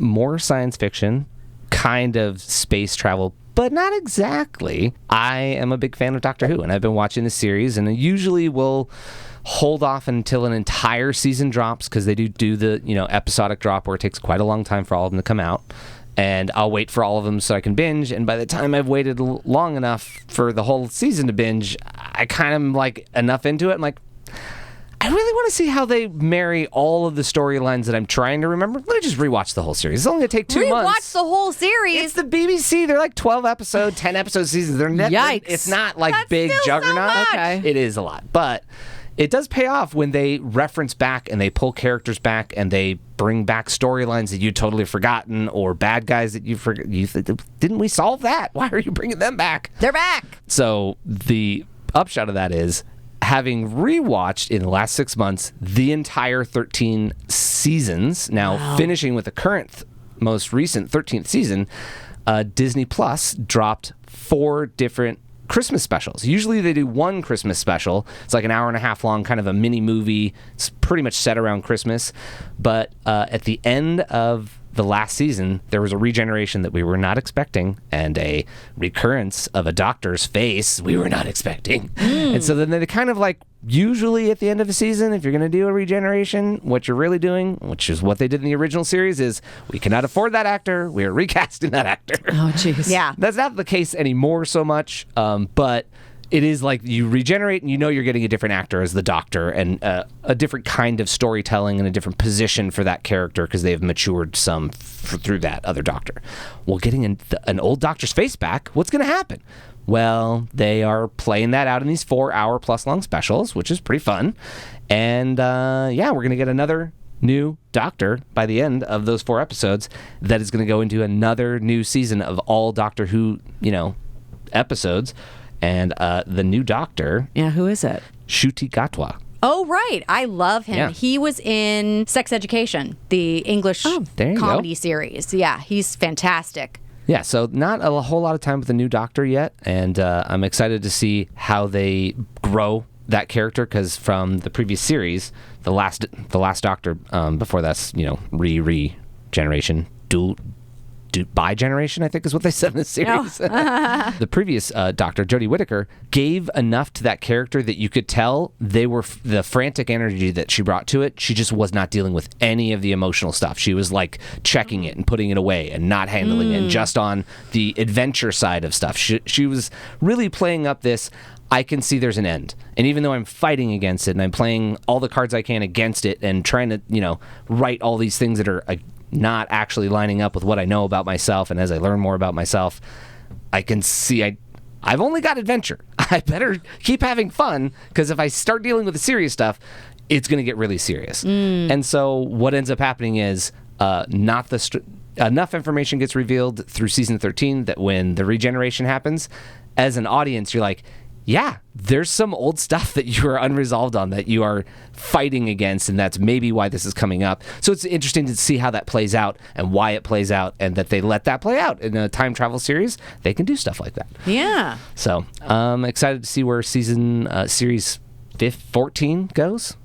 more science fiction, kind of space travel, but not exactly. I am a big fan of Doctor Who, and I've been watching the series, and I usually will hold off until an entire season drops, because they do the episodic drop where it takes quite a long time for all of them to come out. And I'll wait for all of them so I can binge. And by the time I've waited long enough for the whole season to binge, I kind of like enough into it. I'm like, I really want to see how they marry all of the storylines that I'm trying to remember. Let me just rewatch the whole series. It's only going to take 2 months. Rewatch the whole series? It's the BBC. They're like 12 episode, 10 episode seasons. They're Yikes. It's not like That's big still juggernaut. so much. Okay. It is a lot. But it does pay off when they reference back and they pull characters back and they bring back storylines that you'd totally forgotten, or bad guys that you forgot. Didn't we solve that? Why are you bringing them back? They're back. So the upshot of that is, having rewatched in the last 6 months the entire 13 seasons, now finishing with the current most recent 13th season, Disney Plus dropped 4 different Christmas specials. Usually they do one Christmas special. It's like an hour and a half long, kind of a mini movie. It's pretty much set around Christmas. But at the end of the last season, there was a regeneration that we were not expecting, and a recurrence of a doctor's face we were not expecting. And so then they kind of like, usually at the end of a season, if you're going to do a regeneration, what you're really doing, which is what they did in the original series, is we cannot afford that actor. We are recasting that actor. Oh, jeez. Yeah. That's not the case anymore so much, but it is like you regenerate and you're getting a different actor as the doctor, and a different kind of storytelling and a different position for that character because they've matured some through that other doctor. Well, getting an old doctor's face back, what's going to happen? Well, they are playing that out in these 4-hour-plus long specials, which is pretty fun. And we're going to get another new doctor by the end of those 4 episodes that is going to go into another new season of all Doctor Who, episodes. And the new doctor... Yeah, who is it? Ncuti Gatwa. Oh, right. I love him. Yeah. He was in Sex Education, the English comedy series. Yeah, he's fantastic. Yeah, so not a whole lot of time with the new doctor yet, and I'm excited to see how they grow that character, because from the previous series, the last doctor, before that's, regeneration, bi-generation, I think is what they said in the series. The previous doctor, Jodie Whittaker, gave enough to that character that you could tell the frantic energy that she brought to it, she just was not dealing with any of the emotional stuff. She was like checking it and putting it away and not handling it, and just on the adventure side of stuff. She was really playing up this, I can see there's an end. And even though I'm fighting against it and I'm playing all the cards I can against it and trying to, write all these things that are not actually lining up with what I know about myself, and as I learn more about myself, I can see I've only got adventure. I better keep having fun, because if I start dealing with the serious stuff, it's going to get really serious. And so what ends up happening is enough information gets revealed through season 13 that when the regeneration happens, as an audience, you're like, yeah, there's some old stuff that you are unresolved on, that you are fighting against, and that's maybe why this is coming up. So it's interesting to see how that plays out and why it plays out, and that they let that play out. In a time travel series, they can do stuff like that. Yeah. So I'm excited to see where series 14 goes.